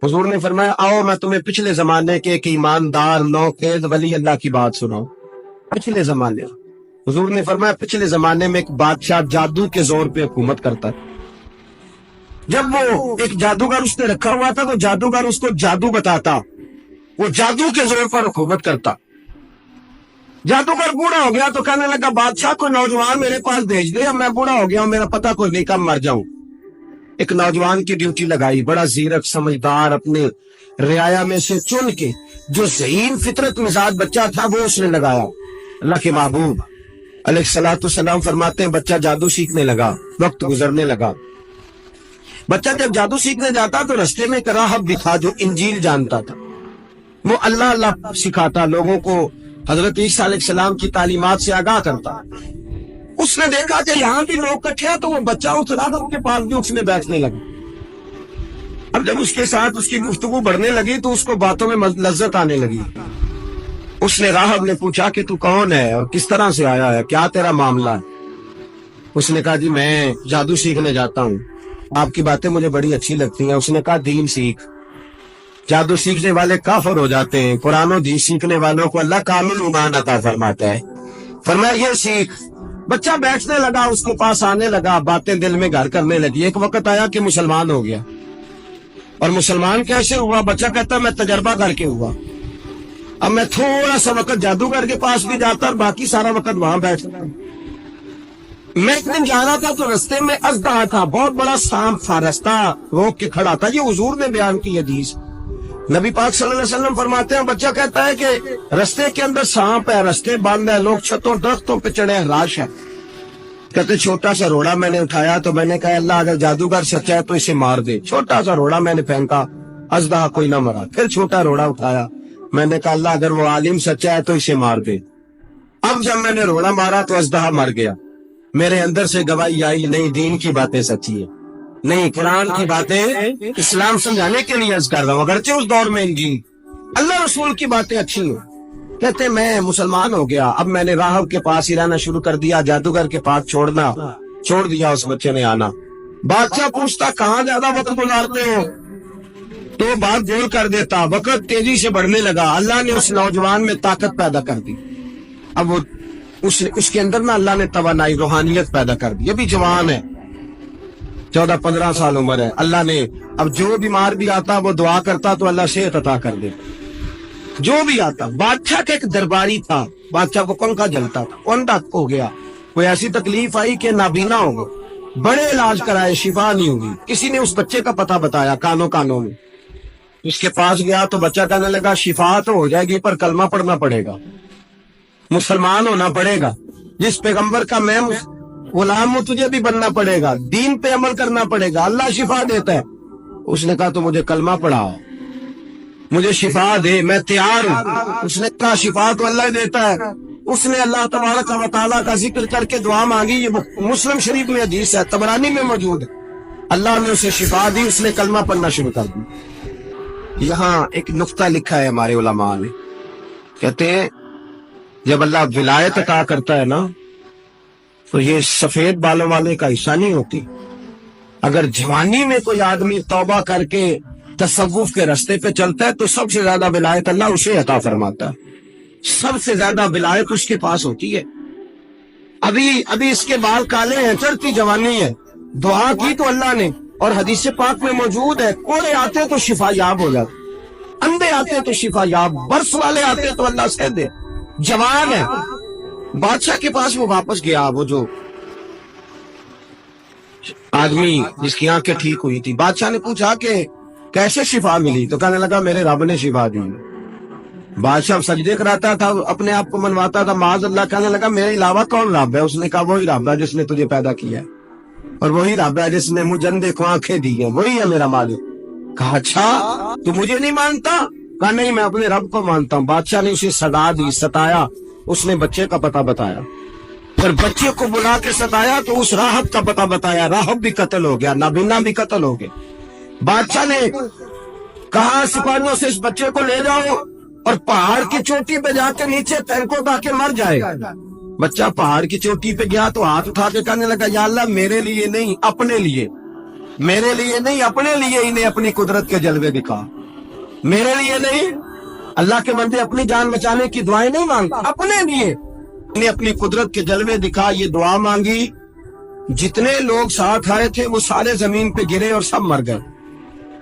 हुजूर ने फरमाया आओ मैं तुम्हें पिछले जमाने के एक ईमानदार नौखेज वली अल्लाह की बात सुनाऊं। पिछले जमाने, हुजूर ने फरमाया पिछले जमाने में एक बादशाह जादू के जोर पे हुकूमत करता था। जब वो एक जादूगर उसने रखा हुआ था तो जादूगर उसको जादू बताता, वो जादू के जोर पर हुकूमत करता। जादूगर बूढ़ा हो गया तो कहने लगा बादशाह को नौजवान मेरे पास भेज दे, अब मैं बूढ़ा हो गया हूं, मेरा पता कोई नहीं, कब मर जाऊं। एक नौजवान की ड्यूटी लगाई, बड़ा जीरक समझदार, अपने रियाया में से चुन के जो ज़हीन फितरत मिजाज बच्चा था वो उसने लगाया। अल्लाह के महबूब अलैहिस्सलाम फरमाते हैं बच्चा जादू सीखने लगा, वक्त गुजरने लगा। बच्चा जब जादू सीखने जाता तो रास्ते में एक राहब भी था जो इंजील जानता था। वो अल्लाह अल्लाह सिखाता, लोगों को हजरत ईसा अलैहिस्सलाम की तालीमात से आगाह करता। उसने देखा कि यहाँ भी लोग इकट्ठे हैं तो वो बच्चा उस राहब के पास भी उसमें बैठने लगा। अब जब उसके साथ उसकी गुफ्तगू बढ़ने लगी तो उसको बातों में लज्जत आने लगी। उसने राहब ने पूछा कि तू कौन है और किस तरह से आया है, क्या तेरा मामला है। उसने कहा जी मैं जादू सीखने जाता हूँ, आपकी बातें मुझे बड़ी अच्छी लगती हैं। उसने कहा दीन सीख, जादू सीखने वाले काफिर हो जाते हैं, कुरान और दीन सीखने वालों को अल्लाह कामिल ईमान अता फरमाता है। फरमाया ये सीख। बच्चा बैठने लगा, उसके पास आने लगा, बातें दिल में घर करने लगी। एक वक्त आया कि मुसलमान हो गया। और मुसलमान कैसे हुआ? बच्चा कहता मैं तजर्बा करके हुआ। अब मैं थोड़ा सा वक्त जादूगर के पास भी जाता और बाकी सारा वक्त वहां बैठता। मैं एक दिन जा रहा था तो रास्ते में अजदा था, बहुत बड़ा सांप था, रास्ता रोक के खड़ा था। ये हुजूर ने बयान की हदीस। नबी पाक सल्लल्लाहु अलैहि वसल्लम फरमाते हैं बच्चा कहता है कि रास्ते के अंदर सांप है, रास्ते बंद है, लोग छतों दरख्तों पे चढ़े हैं, राश है। कहते छोटा सा रोड़ा मैंने उठाया तो मैंने कहा अल्लाह अगर जादूगर सच्चा है तो इसे मार दे। छोटा सा रोड़ा मैंने फेंका, अजदा कोई ना मरा। फिर छोटा रोड़ा उठाया, मैंने कहा अल्लाह अगर वो आलिम सच्चा है तो इसे मार दे। अब जब मैंने रोड़ा मारा तो अजदा मर गया। मेरे अंदर से गवाही आई नहीं दीन की बातें सच्ची है, नहीं कुरान की बातें इस्लाम समझाने के लिए अर्ज कर रहा हूँ। अगरचे उस दौर में इंजील अल्लाह रसूल की बातें अच्छी हैं। कहते मैं मुसलमान हो गया, अब मैंने राहब के पास ही रहना शुरू कर दिया, जादूगर के पास छोड़ दिया। उस बच्चे ने आना। बादशाह पूछता कहाँ ज्यादा वक्त गुजारते हो, तो बात गोल कर देता। वक्त तेजी से बढ़ने लगा। अल्लाह ने उस नौजवान में ताकत पैदा कर दी। अब वो उसके अंदर ना अल्लाह ने तवानाई रूहानियत पैदा कर दी। अभी जवान है, 14-15 साल उम्र है। अल्लाह ने अब जो बीमार भी आता वो दुआ करता तो अल्लाह सेहत अता कर दे। जो भी आता, बादशाह का एक दरबारी था, बादशाह को पंखा जलता था, अंधा हो गया, कोई ऐसी तकलीफ आई कि नाबीना हो गया, बड़े इलाज कराए, शिफा नहीं हुई। किसी ने उस बच्चे का पता बताया कानों में। उसके पास गया तो बच्चा कहने लगा शिफा तो हो जाएगी पर कलमा पढ़ना पड़ेगा, मुसलमान होना पड़ेगा, जिस पैगंबर का मैं गुलाम हूं तुझे भी बनना पड़ेगा, दीन पे अमल करना पड़ेगा, अल्लाह शिफा देता है। उसने कहा तो मुझे कलमा पढ़ाओ, मुझे शिफा दे, मैं तैयार हूं। उसने कहा शिफा तो अल्लाह देता है। उसने अल्लाह तबारक व तआला का जिक्र करके दुआ मांगी। ये मुस्लिम शरीफ में हदीस है, तबरानी में मौजूद है। अल्लाह ने उसे शिफा दी, उसने कलमा पढ़ना शुरू कर दी। यहाँ एक नुक्ता लिखा है हमारे उलमा ने, कहते हैं जब अल्लाह विलायत अता करता है ना तो ये सफेद बालों वाले का हिस्सा नहीं होती। अगर जवानी में कोई आदमी तौबा करके तसव्वुफ के रास्ते पे चलता है तो सबसे ज्यादा विलायत अल्लाह उसे अता फरमाता है, सबसे ज्यादा विलायत उसके पास होती है। अभी इसके बाल काले हैं, चढ़ती जवानी है, दुआ की तो अल्लाह ने, और हदीस पाक में मौजूद है कोड़े आते तो शिफा याब हो जाते, अंधे आते तो शिफा याब, बर्स वाले आते तो अल्लाह से दे। जवान है। बादशाह के पास वो वापस गया, वो जो आदमी जिसकी आंखें ठीक हुई थी। बादशाह ने पूछा कि कैसे शिफा मिली, तो कहने लगा मेरे रब ने शिफा दी। बादशाह सजदे कराता था, अपने आप को मनवाता था, माज अल्लाह। कहने लगा मेरे अलावा कौन रब है? उसने कहा वही रब है जिसने तुझे पैदा किया है, और वही रब है जिसने मुझे अंधे को आंखें दी है, वही है मेरा मालिक। कहा अच्छा तू मुझे नहीं मानता? कहा नहीं मैं अपने रब को मानता हूँ। बादशाह ने उसे सदा दी, सताया। उसने बच्चे का पता बताया, फिर बच्चे को बुला के सताया तो उस राहब का पता बताया। राहब भी कत्ल हो गया, नाबीना भी कत्ल हो गए। बादशाह ने कहा सिपाहियों से इस बच्चे को ले जाओ और पहाड़ की चोटी पे जाके नीचे फेंको ताकि मर जाएगा। बच्चा पहाड़ की चोटी पे गया तो हाथ उठा के कहने लगा या अल्लाह मेरे लिए नहीं अपने लिए, میرے لیے نہیں اپنے لیے انہیں اپنی قدرت کے جلوے دکھا. میرے لیے نہیں. اللہ کے بندے اپنی جان بچانے کی دعائیں نہیں مانگتا, اپنے لیے انہیں اپنی قدرت کے جلوے دکھا. یہ دعا مانگی, جتنے لوگ ساتھ آئے تھے وہ سارے زمین پہ گرے اور سب مر گئے,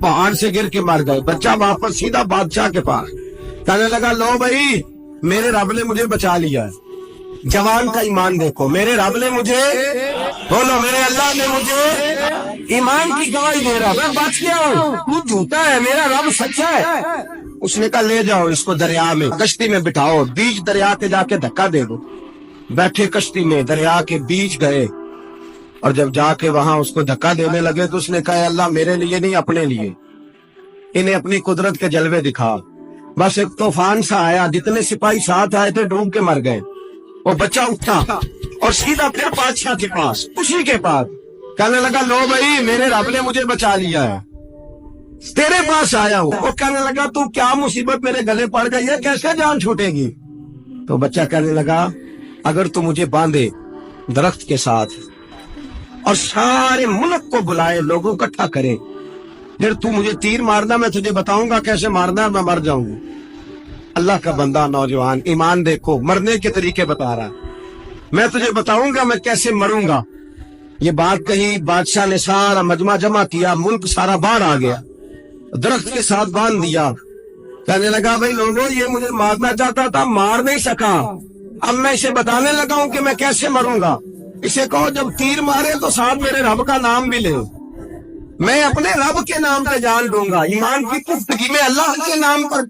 پہاڑ سے گر کے مر گئے. بچہ واپس سیدھا بادشاہ کے پاس کہنے لگا, لو بھائی میرے رب نے مجھے بچا لیا ہے. جوان کا ایمان دیکھو, میرے رب نے مجھے, بولو میرے اللہ نے مجھے ایمان کی گواہی دے رہا, میں بچ گیا ہوں, تو جھوٹا ہے, میرا رب سچا ہے. اس نے کہا لے جاؤ اس کو دریا میں, کشتی میں بٹھاؤ, بیچ دریا کے جا کے دھکا دے دو. بیٹھے کشتی میں, دریا کے بیچ گئے, اور جب جا کے وہاں اس کو دھکا دینے لگے تو اس نے کہا اللہ میرے لیے نہیں اپنے لیے انہیں اپنی قدرت کے جلوے دکھا. بس ایک طوفان سا آیا, جتنے سپاہی ساتھ آئے تھے ڈوب کے مر گئے. وہ بچہ اٹھا اور سیدھا پھر بادشاہ کے پاس, اسی کے پاس کہنے لگا, لو بھائی میرے رب نے مجھے بچا لیا ہے, تیرے پاس آیا ہوں. وہ کہنے لگا تو کیا مصیبت میرے گلے پڑ گئی ہے, کیسے جان چھوٹے گی؟ تو بچہ کہنے لگا, اگر تو مجھے باندھے درخت کے ساتھ اور سارے ملک کو بلائے, لوگوں اکٹھا کرے, پھر تو مجھے تیر مارنا, میں تجھے بتاؤں گا کیسے مارنا ہے, میں مر جاؤں گا. اللہ کا بندہ نوجوان, ایمان دیکھو, مرنے کے طریقے بتا رہا, میں تجھے بتاؤں گا میں کیسے مروں گا. یہ بات کہی, بادشاہ نے سارا مجمع جمع کیا, ملک سارا باہر آ گیا, درخت کے ساتھ باندھ دیا. کہنے لگا, بھائی لوگوں یہ مجھے مارنا چاہتا تھا, مار نہیں سکا, اب میں اسے بتانے لگا ہوں کہ میں کیسے مروں گا. اسے کہو جب تیر مارے تو ساتھ میرے رب کا نام بھی لے, میں اپنے رب کے نام پہ جان دوں گا. ایمان کی پختگی میں اللہ کے نام پر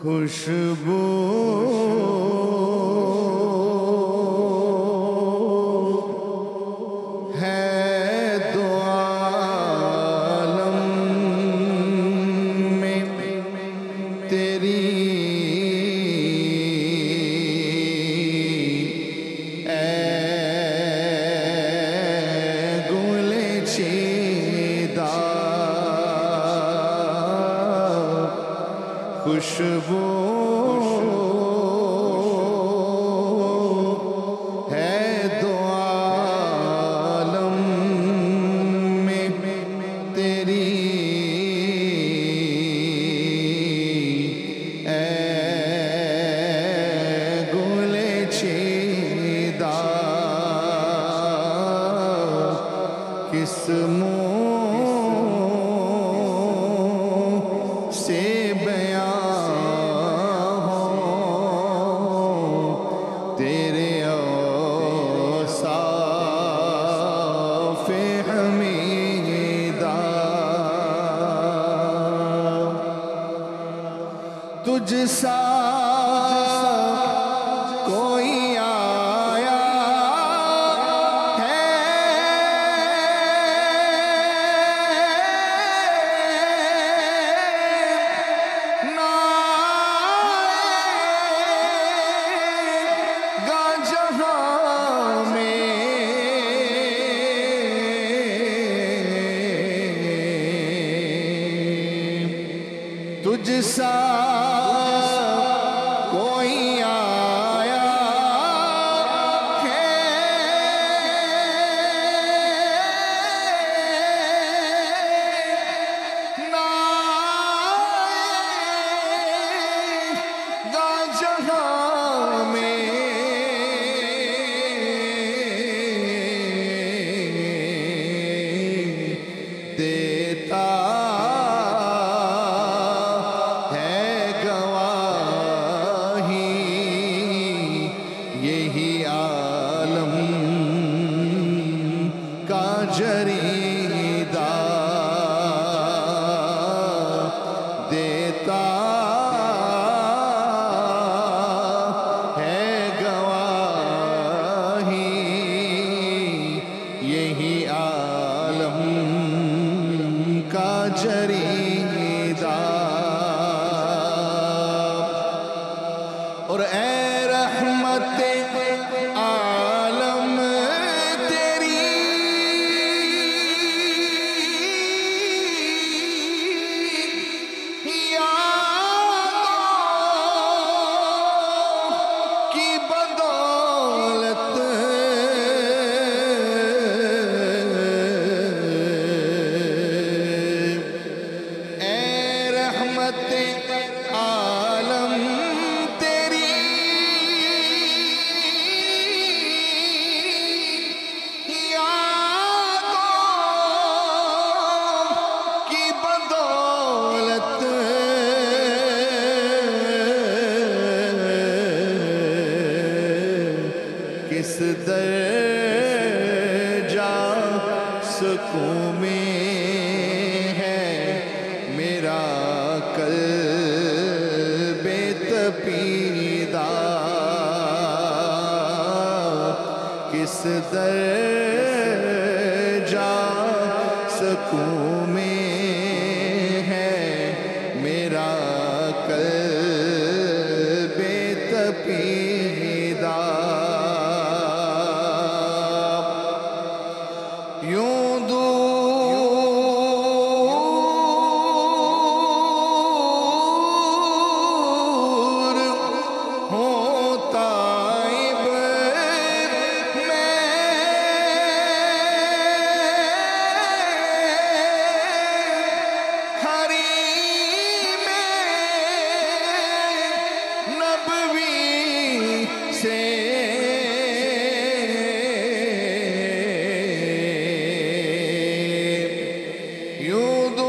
خوشبو ہے دو عالم میں تیری, اے گل چیدہ خوشبو ہے دو عالم میں تیری, اے گل چیدہ کس منہ سے تجھ سا کوئی آیا ہے نہ گا جہاں میں, تجھ سا کوئی آیا ہے نہ گا جہاں میں, دیتا یہی عالم کا جریدہ دیتا درجہ سکون میں ہے میرا قلب تپیدہ، کس درجہ سکون میں ہے میرا قلب تپیدہ، یوں دور ہوتا سے یوں دور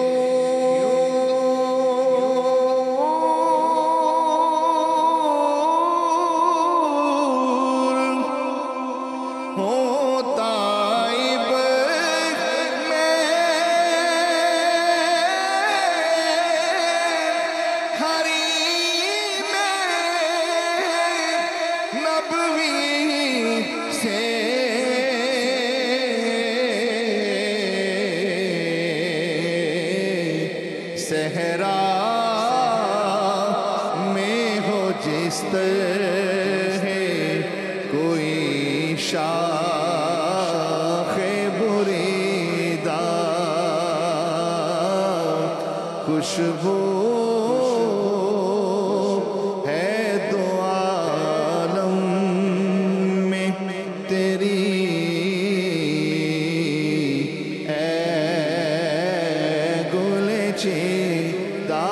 ہوتا سے صحرا میں ہو جس طرح کوئی شاخ بریدہ، خوشبو ہے دو عالم میں تیری، اے گل چیدہ